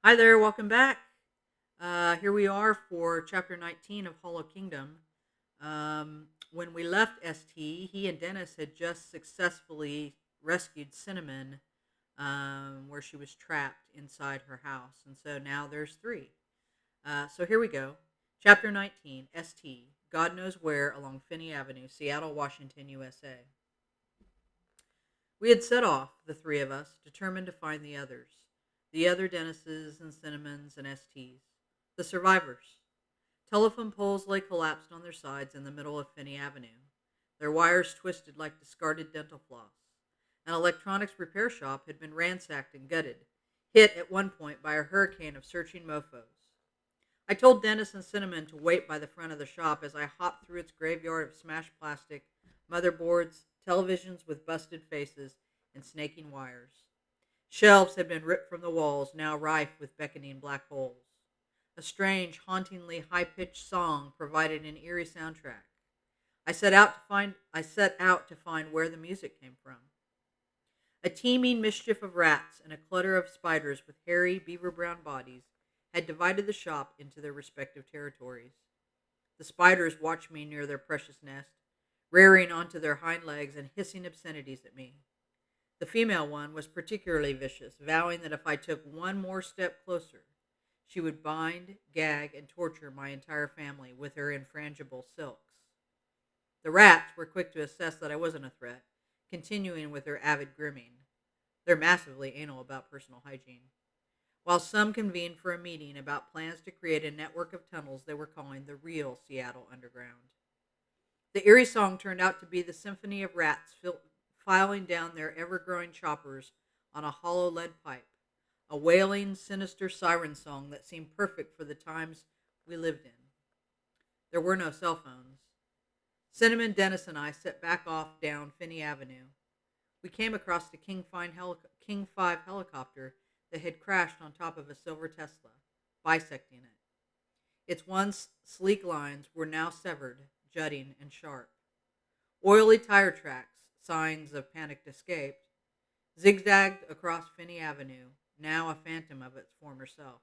Hi there, welcome back. Here we are for chapter 19 of Hollow Kingdom. When we left ST, he and Dennis had just successfully rescued Cinnamon, where she was trapped inside her house. And so now there's three. So here we go. Chapter 19, ST, God Knows Where, along Finney Avenue, Seattle, Washington, USA. We had set off, the three of us, determined to find the other Dennises and Cinnamons and STs, the survivors. Telephone poles lay collapsed on their sides in the middle of Finney Avenue, their wires twisted like discarded dental floss. An electronics repair shop had been ransacked and gutted, hit at one point by a hurricane of searching mofos. I told Dennis and Cinnamon to wait by the front of the shop as I hopped through its graveyard of smashed plastic, motherboards, televisions with busted faces, and snaking wires. Shelves had been ripped from the walls, now rife with beckoning black holes. A strange, hauntingly high-pitched song provided an eerie soundtrack. I set out to find where the music came from. A teeming mischief of rats and a clutter of spiders with hairy, beaver-brown bodies had divided the shop into their respective territories. The spiders watched me near their precious nest, rearing onto their hind legs and hissing obscenities at me. The female one was particularly vicious, vowing that if I took one more step closer, she would bind, gag, and torture my entire family with her infrangible silks. The rats were quick to assess that I wasn't a threat, continuing with their avid grooming. They're massively anal about personal hygiene. While some convened for a meeting about plans to create a network of tunnels they were calling the real Seattle Underground. The eerie song turned out to be the symphony of rats filing down their ever-growing choppers on a hollow lead pipe, a wailing, sinister siren song that seemed perfect for the times we lived in. There were no cell phones. Cinnamon, Dennis, and I set back off down Finney Avenue. We came across the King 5 helicopter that had crashed on top of a silver Tesla, bisecting it. Its once sleek lines were now severed, jutting, and sharp. Oily tire tracks, signs of panicked escape, zigzagged across Finney Avenue, now a phantom of its former self.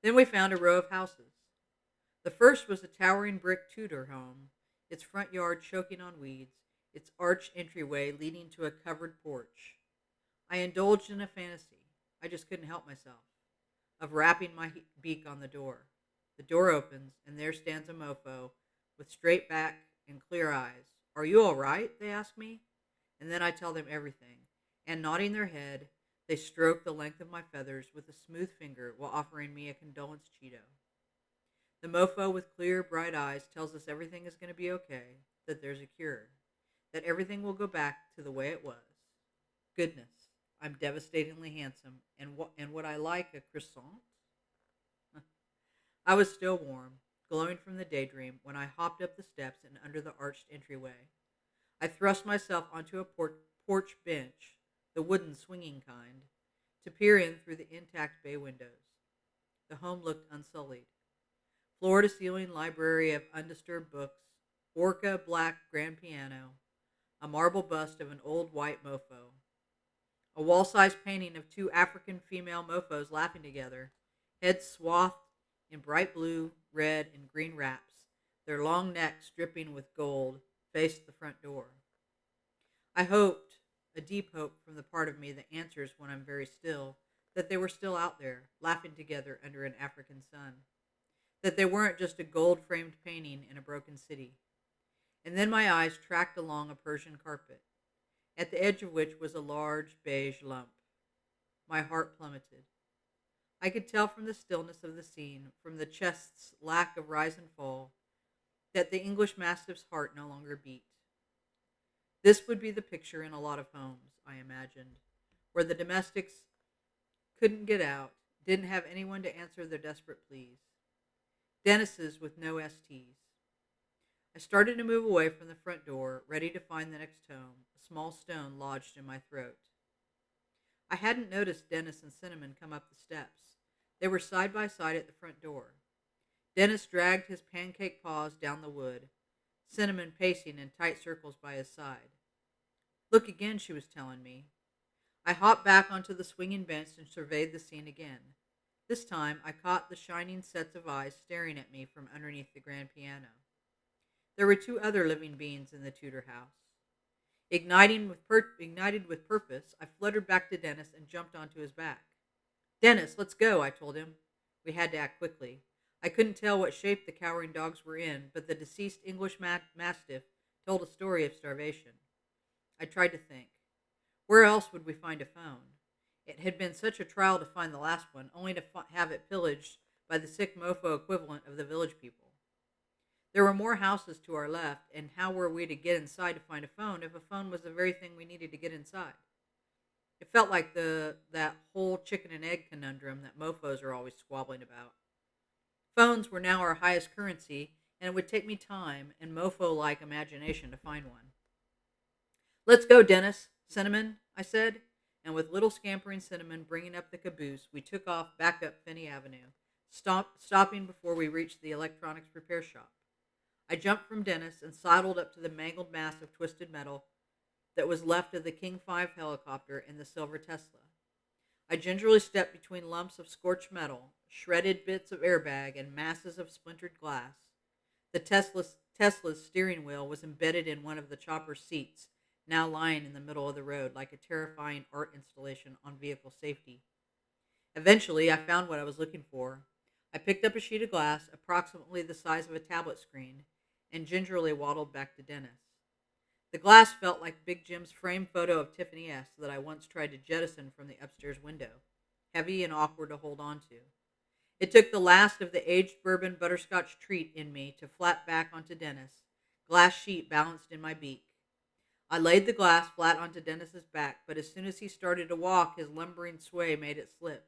Then we found a row of houses. The first was a towering brick Tudor home, its front yard choking on weeds, its arched entryway leading to a covered porch. I indulged in a fantasy, I just couldn't help myself, of rapping my beak on the door. The door opens, and there stands a mofo with straight back and clear eyes. "Are you all right?" they ask me. And then I tell them everything, and nodding their head, they stroke the length of my feathers with a smooth finger while offering me a condolence Cheeto. The mofo with clear, bright eyes tells us everything is going to be okay, that there's a cure, that everything will go back to the way it was. Goodness, I'm devastatingly handsome, and would I like a croissant? I was still warm, glowing from the daydream, when I hopped up the steps and under the arched entryway. I thrust myself onto a porch bench, the wooden swinging kind, to peer in through the intact bay windows. The home looked unsullied. Floor-to-ceiling library of undisturbed books, orca black grand piano, a marble bust of an old white mofo, a wall-sized painting of two African female mofos laughing together, heads swathed in bright blue, red, and green wraps, their long necks dripping with gold, faced the front door. I hoped, a deep hope from the part of me that answers when I'm very still, that they were still out there, laughing together under an African sun, that they weren't just a gold-framed painting in a broken city. And then my eyes tracked along a Persian carpet, at the edge of which was a large beige lump. My heart plummeted. I could tell from the stillness of the scene, from the chest's lack of rise and fall, that the English mastiff's heart no longer beat. This would be the picture in a lot of homes, I imagined, where the domestics couldn't get out, didn't have anyone to answer their desperate pleas. Dennis's with no STs. I started to move away from the front door, ready to find the next home, a small stone lodged in my throat. I hadn't noticed Dennis and Cinnamon come up the steps. They were side by side at the front door. Dennis dragged his pancake paws down the wood, Cinnamon pacing in tight circles by his side. "Look again," she was telling me. I hopped back onto the swinging bench and surveyed the scene again. This time, I caught the shining sets of eyes staring at me from underneath the grand piano. There were two other living beings in the Tudor house. Ignited with purpose, I fluttered back to Dennis and jumped onto his back. Dennis, let's go, I told him. We had to act quickly. I couldn't tell what shape the cowering dogs were in, but the deceased English Mastiff told a story of starvation. I tried to think. Where else would we find a phone? It had been such a trial to find the last one, only to have it pillaged by the sick mofo equivalent of the village people. There were more houses to our left, and how were we to get inside to find a phone if a phone was the very thing we needed to get inside? It felt like that whole chicken and egg conundrum that mofos are always squabbling about. Phones were now our highest currency, and it would take me time and mofo-like imagination to find one. Let's go, Dennis. Cinnamon, I said, and with little scampering Cinnamon bringing up the caboose, we took off back up Finney Avenue, stopping before we reached the electronics repair shop. I jumped from Dennis and sidled up to the mangled mass of twisted metal that was left of the King 5 helicopter and the silver Tesla. I gingerly stepped between lumps of scorched metal, shredded bits of airbag, and masses of splintered glass. The Tesla's steering wheel was embedded in one of the chopper's seats, now lying in the middle of the road like a terrifying art installation on vehicle safety. Eventually, I found what I was looking for. I picked up a sheet of glass approximately the size of a tablet screen and gingerly waddled back to Dennis. The glass felt like Big Jim's framed photo of Tiffany S. that I once tried to jettison from the upstairs window, heavy and awkward to hold on to. It took the last of the aged bourbon butterscotch treat in me to flat back onto Dennis, glass sheet balanced in my beak. I laid the glass flat onto Dennis's back, but as soon as he started to walk, his lumbering sway made it slip.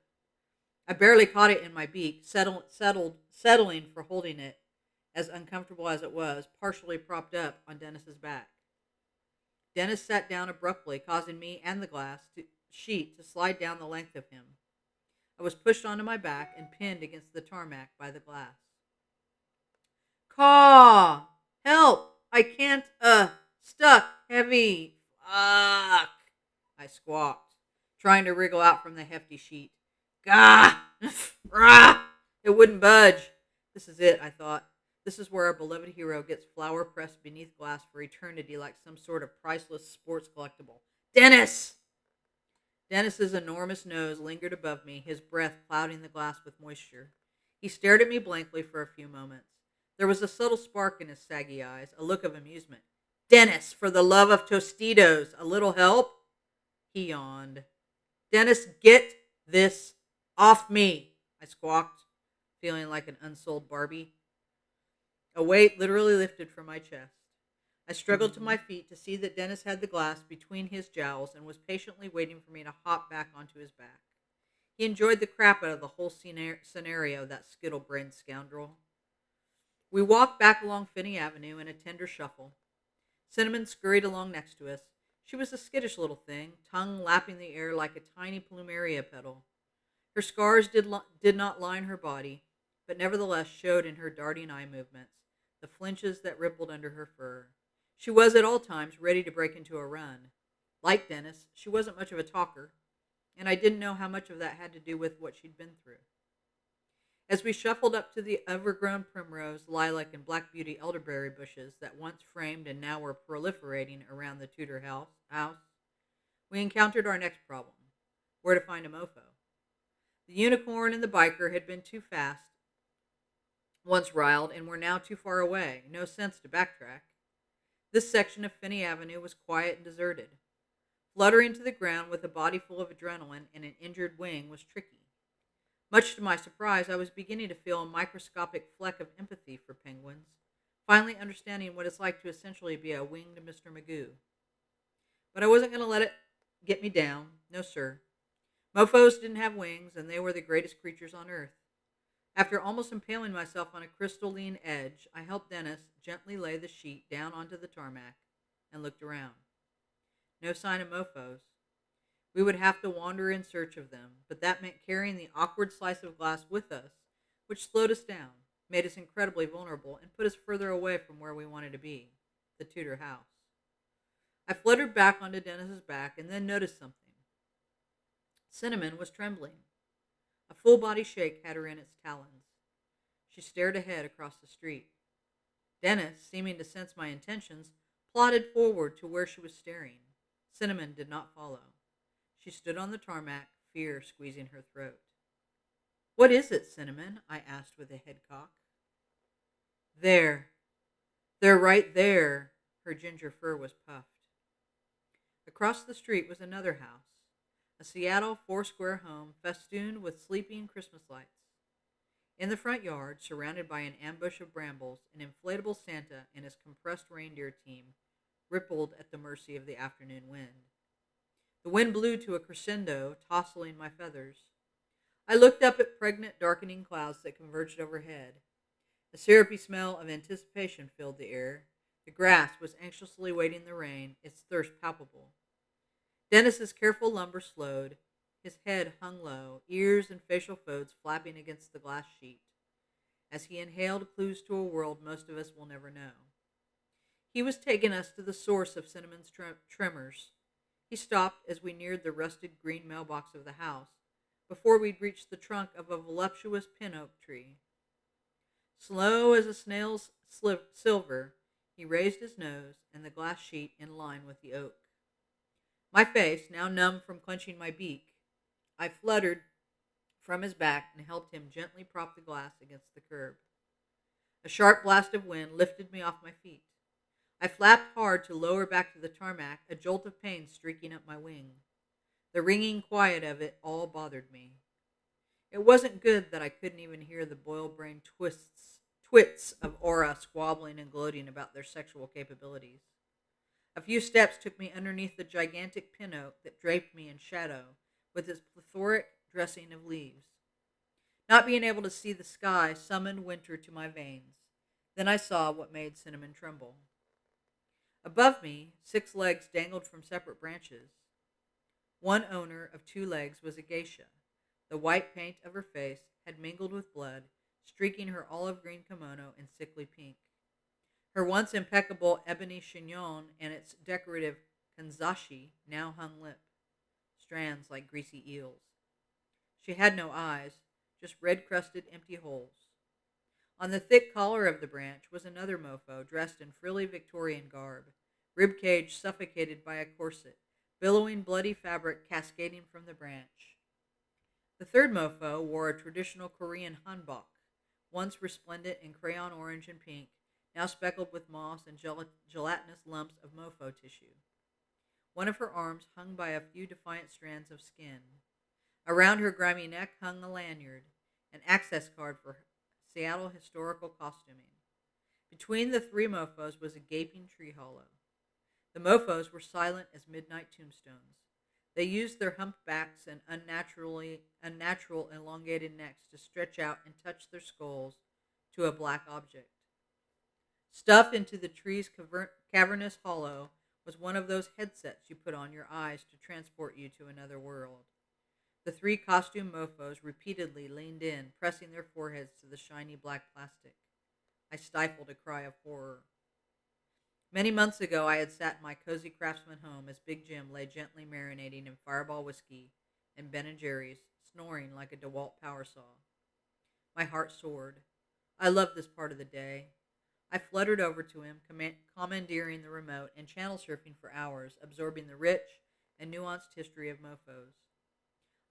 I barely caught it in my beak, settling for holding it, as uncomfortable as it was, partially propped up on Dennis's back. Dennis sat down abruptly, causing me and the glass sheet to slide down the length of him. I was pushed onto my back and pinned against the tarmac by the glass. Caw! Help! I can't, stuck, heavy. Fuck! I squawked, trying to wriggle out from the hefty sheet. Gah! Rah! It wouldn't budge. This is it, I thought. This is where our beloved hero gets flower pressed beneath glass for eternity like some sort of priceless sports collectible. Dennis! Dennis's enormous nose lingered above me, his breath clouding the glass with moisture. He stared at me blankly for a few moments. There was a subtle spark in his saggy eyes, a look of amusement. Dennis, for the love of Tostitos, a little help? He yawned. Dennis, get this off me, I squawked, feeling like an unsold Barbie. A weight literally lifted from my chest. I struggled to my feet to see that Dennis had the glass between his jowls and was patiently waiting for me to hop back onto his back. He enjoyed the crap out of the whole scenario, that skittle-brained scoundrel. We walked back along Finney Avenue in a tender shuffle. Cinnamon scurried along next to us. She was a skittish little thing, tongue lapping the air like a tiny plumeria petal. Her scars did not line her body, but nevertheless showed in her darting eye movements, the flinches that rippled under her fur. She was at all times ready to break into a run. Like Dennis, she wasn't much of a talker, and I didn't know how much of that had to do with what she'd been through. As we shuffled up to the overgrown primrose, lilac, and black beauty elderberry bushes that once framed and now were proliferating around the Tudor house, we encountered our next problem: where to find a mofo. The unicorn and the biker had been too fast, once riled, and were now too far away. No sense to backtrack. This section of Finney Avenue was quiet and deserted. Fluttering to the ground with a body full of adrenaline and an injured wing was tricky. Much to my surprise, I was beginning to feel a microscopic fleck of empathy for penguins, finally understanding what it's like to essentially be a winged Mr. Magoo. But I wasn't going to let it get me down. No, sir. Mofos didn't have wings, and they were the greatest creatures on earth. After almost impaling myself on a crystalline edge, I helped Dennis gently lay the sheet down onto the tarmac and looked around. No sign of mofos. We would have to wander in search of them, but that meant carrying the awkward slice of glass with us, which slowed us down, made us incredibly vulnerable, and put us further away from where we wanted to be, the Tudor house. I fluttered back onto Dennis's back and then noticed something. Cinnamon was trembling. A full body shake had her in its talons. She stared ahead across the street. Dennis, seeming to sense my intentions, plodded forward to where she was staring. Cinnamon did not follow. She stood on the tarmac, fear squeezing her throat. "What is it, Cinnamon?" I asked with a head cock. "There. They're right there." Her ginger fur was puffed. Across the street was another house, a Seattle four-square home festooned with sleeping Christmas lights. In the front yard, surrounded by an ambush of brambles, an inflatable Santa and his compressed reindeer team rippled at the mercy of the afternoon wind. The wind blew to a crescendo, tousling my feathers. I looked up at pregnant, darkening clouds that converged overhead. A syrupy smell of anticipation filled the air. The grass was anxiously waiting the rain, its thirst palpable. Dennis's careful lumber slowed. His head hung low, ears and facial folds flapping against the glass sheet, as he inhaled clues to a world most of us will never know. He was taking us to the source of Cinnamon's tremors. He stopped as we neared the rusted green mailbox of the house, before we'd reached the trunk of a voluptuous pin oak tree. Slow as a snail's silver, he raised his nose and the glass sheet in line with the oak. My face, now numb from clenching my beak, I fluttered from his back and helped him gently prop the glass against the curb. A sharp blast of wind lifted me off my feet. I flapped hard to lower back to the tarmac, a jolt of pain streaking up my wing. The ringing quiet of it all bothered me. It wasn't good that I couldn't even hear the boil-brained twits of Aura squabbling and gloating about their sexual capabilities. A few steps took me underneath the gigantic pin oak that draped me in shadow with its plethoric dressing of leaves. Not being able to see the sky summoned winter to my veins. Then I saw what made Cinnamon tremble. Above me, 6 legs dangled from separate branches. One owner of 2 legs was a geisha. The white paint of her face had mingled with blood, streaking her olive green kimono in sickly pink. Her once impeccable ebony chignon and its decorative kanzashi now hung limp, strands like greasy eels. She had no eyes, just red-crusted empty holes. On the thick collar of the branch was another mofo dressed in frilly Victorian garb, ribcage suffocated by a corset, billowing bloody fabric cascading from the branch. The third mofo wore a traditional Korean hanbok, once resplendent in crayon orange and pink, now speckled with moss and gelatinous lumps of mofo tissue. One of her arms hung by a few defiant strands of skin. Around her grimy neck hung a lanyard, an access card for Seattle historical costuming. Between the 3 mofos was a gaping tree hollow. The mofos were silent as midnight tombstones. They used their humped backs and unnatural elongated necks to stretch out and touch their skulls to a black object. Stuffed into the tree's cavernous hollow was one of those headsets you put on your eyes to transport you to another world. The 3 costume mofos repeatedly leaned in, pressing their foreheads to the shiny black plastic. I stifled a cry of horror. Many months ago, I had sat in my cozy craftsman home as Big Jim lay gently marinating in Fireball whiskey and Ben & Jerry's, snoring like a DeWalt power saw. My heart soared. I loved this part of the day. I fluttered over to him, commandeering the remote and channel surfing for hours, absorbing the rich and nuanced history of mofos.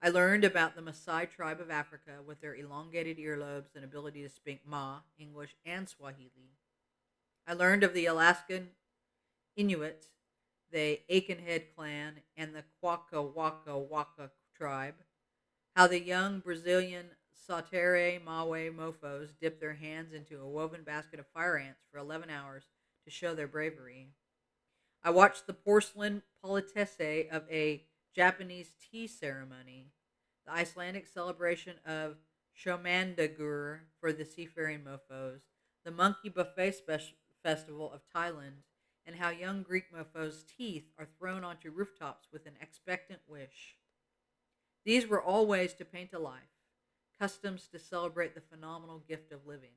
I learned about the Maasai tribe of Africa with their elongated earlobes and ability to speak Ma, English, and Swahili. I learned of the Alaskan Inuit, the Aikenhead clan, and the Kwaka Waka Waka tribe, how the young Brazilian Sautere Mawe mofos dipped their hands into a woven basket of fire ants for 11 hours to show their bravery. I watched the porcelain politesse of a Japanese tea ceremony, the Icelandic celebration of Shomandagur for the seafaring mofos, the monkey buffet festival of Thailand, and how young Greek mofos' teeth are thrown onto rooftops with an expectant wish. These were all ways to paint a life, customs to celebrate the phenomenal gift of living.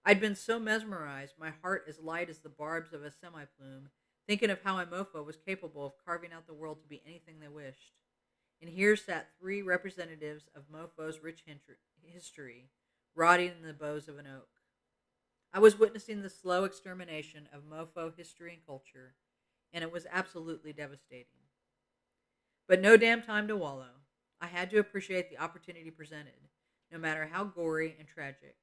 I'd been so mesmerized, my heart as light as the barbs of a semi-plume, thinking of how a mofo was capable of carving out the world to be anything they wished. and here sat three representatives of Mofo's rich history, rotting in the boughs of an oak. I was witnessing the slow extermination of Mofo history and culture, and it was absolutely devastating. But no damn time to wallow. I had to appreciate the opportunity presented, no matter how gory and tragic,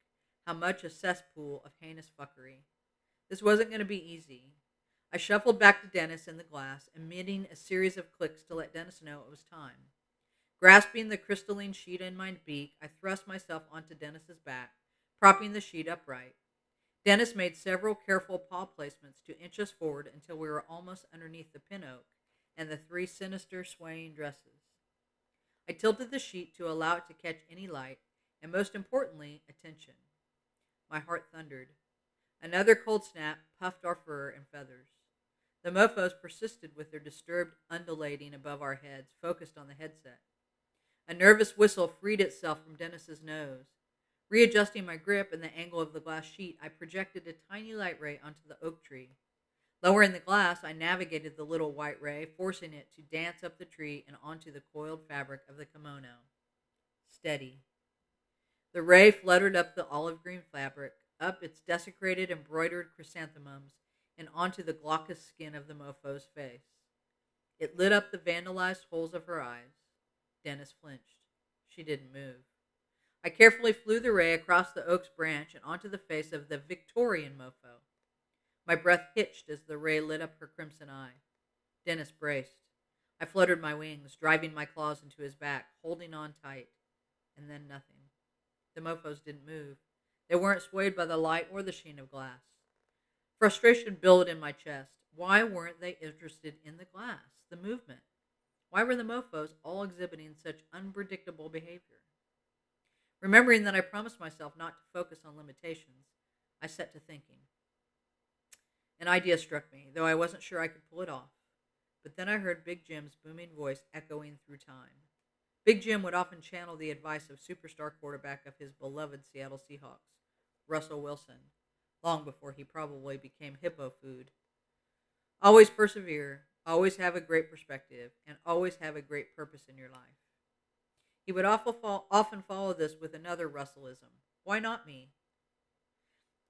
how much a cesspool of heinous fuckery. This wasn't going to be easy. I shuffled back to Dennis in the glass, emitting a series of clicks to let Dennis know it was time. Grasping the crystalline sheet in my beak, I thrust myself onto Dennis's back, propping the sheet upright. Dennis made several careful paw placements to inch us forward until we were almost underneath the pin oak and the three sinister swaying dresses. I tilted the sheet to allow it to catch any light, and most importantly, attention. My heart thundered. Another cold snap puffed our fur and feathers. The mofos persisted with their disturbed undulating above our heads, focused on the headset. A nervous whistle freed itself from Dennis's nose. Readjusting my grip and the angle of the glass sheet, I projected a tiny light ray onto the oak tree. Lowering the glass, I navigated the little white ray, forcing it to dance up the tree and onto the coiled fabric of the kimono. Steady. The ray fluttered up the olive green fabric, up its desecrated embroidered chrysanthemums, and onto the glaucous skin of the mofo's face. It lit up the vandalized holes of her eyes. Dennis flinched. She didn't move. I carefully flew the ray across the oak's branch and onto the face of the Victorian mofo. My breath hitched as the ray lit up her crimson eye. Dennis braced. I fluttered my wings, driving my claws into his back, holding on tight. And then nothing. The mofos didn't move. They weren't swayed by the light or the sheen of glass. Frustration billowed in my chest. Why weren't they interested in the glass, the movement? Why were the mofos all exhibiting such unpredictable behavior? Remembering that I promised myself not to focus on limitations, I set to thinking. An idea struck me, though I wasn't sure I could pull it off. But then I heard Big Jim's booming voice echoing through time. Big Jim would often channel the advice of superstar quarterback of his beloved Seattle Seahawks, Russell Wilson, long before he probably became hippo food. Always persevere, always have a great perspective, and always have a great purpose in your life. He would often follow this with another Russellism. Why not me?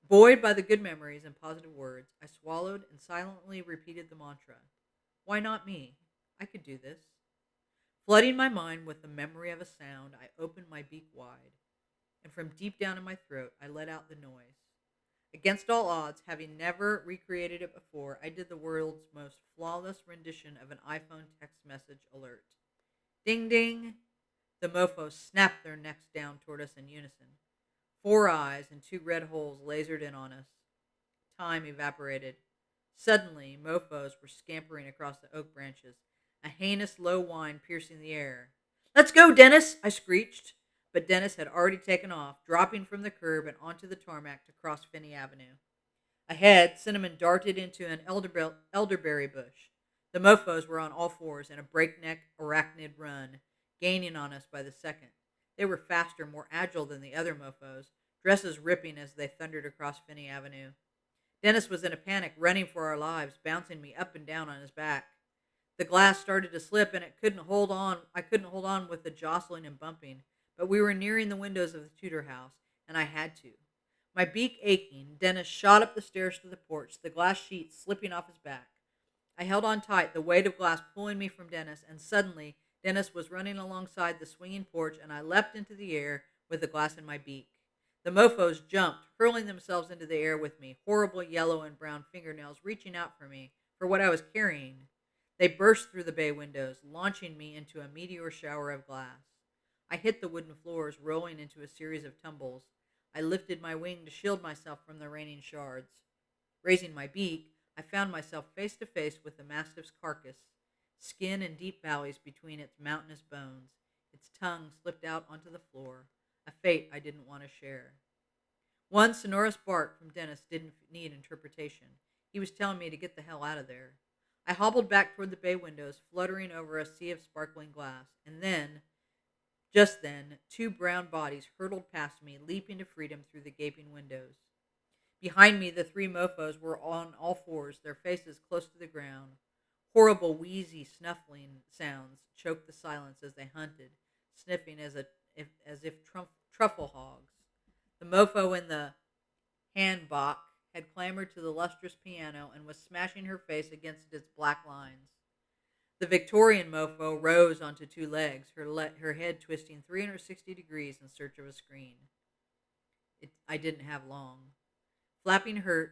Buoyed by the good memories and positive words, I swallowed and silently repeated the mantra. Why not me? I could do this. Flooding my mind with the memory of a sound, I opened my beak wide, and from deep down in my throat, I let out the noise. Against all odds, having never recreated it before, I did the world's most flawless rendition of an iPhone text message alert. Ding ding! The mofos snapped their necks down toward us in unison. 4 eyes and 2 red holes lasered in on us. Time evaporated. Suddenly, mofos were scampering across the oak branches, a heinous low whine piercing the air. Let's go, Dennis! I screeched. But Dennis had already taken off, dropping from the curb and onto the tarmac to cross Finney Avenue. Ahead, Cinnamon darted into an elderberry bush. The mofos were on all fours in a breakneck arachnid run, gaining on us by the second. They were faster, more agile than the other mofos, dresses ripping as they thundered across Finney Avenue. Dennis was in a panic, running for our lives, bouncing me up and down on his back. The glass started to slip, and I couldn't hold on with the jostling and bumping, but we were nearing the windows of the Tudor house, and I had to. My beak aching, Dennis shot up the stairs to the porch, the glass sheet slipping off his back. I held on tight, the weight of glass pulling me from Dennis, and suddenly Dennis was running alongside the swinging porch, and I leapt into the air with the glass in my beak. The mofos jumped, hurling themselves into the air with me, horrible yellow and brown fingernails reaching out for me, for what I was carrying. They burst through the bay windows, launching me into a meteor shower of glass. I hit the wooden floors, rolling into a series of tumbles. I lifted my wing to shield myself from the raining shards. Raising my beak, I found myself face to face with the mastiff's carcass, skin and deep valleys between its mountainous bones. Its tongue slipped out onto the floor, a fate I didn't want to share. One sonorous bark from Dennis didn't need interpretation. He was telling me to get the hell out of there. I hobbled back toward the bay windows, fluttering over a sea of sparkling glass, and then, just then, 2 brown bodies hurtled past me, leaping to freedom through the gaping windows. Behind me, the 3 mofos were on all fours, their faces close to the ground. Horrible, wheezy, snuffling sounds choked the silence as they hunted, sniffing as if truffle hogs. The mofo in the handbak had clambered to the lustrous piano and was smashing her face against its black lines. The Victorian mofo rose onto two legs, her head twisting 360 degrees in search of a screen. I didn't have long. Flapping hurt,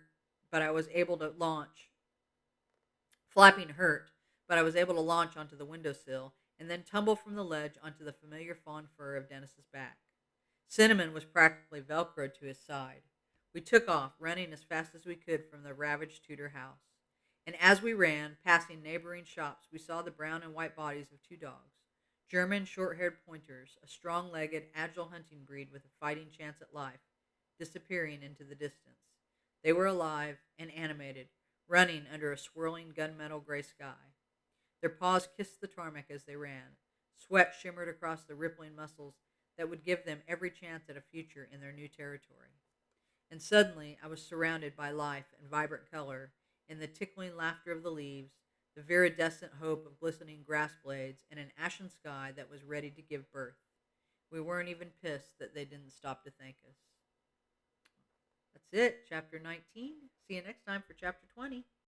but I was able to launch. Flapping hurt, but I was able to launch onto the windowsill and then tumble from the ledge onto the familiar fawn fur of Dennis's back. Cinnamon was practically velcroed to his side. We took off, running as fast as we could from the ravaged Tudor house. And as we ran, passing neighboring shops, we saw the brown and white bodies of two dogs, German short-haired pointers, a strong-legged, agile hunting breed with a fighting chance at life, disappearing into the distance. They were alive and animated, running under a swirling gunmetal gray sky. Their paws kissed the tarmac as they ran. Sweat shimmered across the rippling muscles that would give them every chance at a future in their new territory. And suddenly I was surrounded by life and vibrant color, in the tickling laughter of the leaves, the viridescent hope of glistening grass blades, and an ashen sky that was ready to give birth. We weren't even pissed that they didn't stop to thank us. That's it, chapter 19. See you next time for chapter 20.